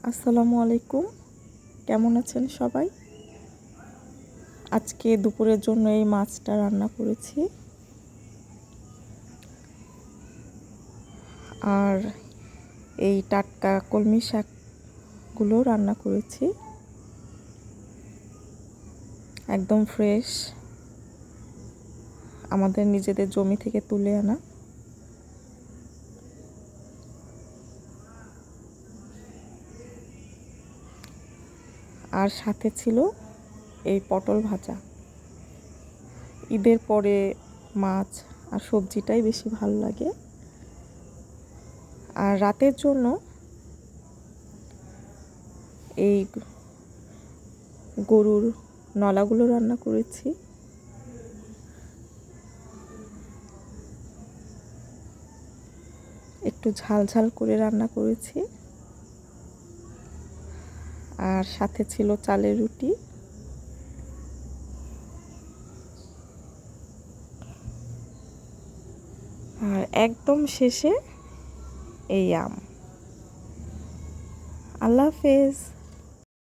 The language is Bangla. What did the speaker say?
আসসালামু আলাইকুম। কেমন আছেন সবাই? আজকে দুপুরের জন্য এই মাছটা রান্না করেছি, আর এই টাটকা কলমি শাকগুলো রান্না করেছি, একদম ফ্রেশ, আমাদের নিজেদের জমি থেকে তুলে আনা। আর সাথে ছিল এই পটল ভাজা। ঈদের পরে মাছ আর সবজিটাই বেশি ভালো লাগে। আর রাতের জন্য এই গরুর নলাগুলো রান্না করেছি। একটু ঝাল ঝাল করে রান্না করেছি। আর সাথে ছিল চালের রুটি। আর একদম শেষে এই আম। আল্লাহ হাফেজ।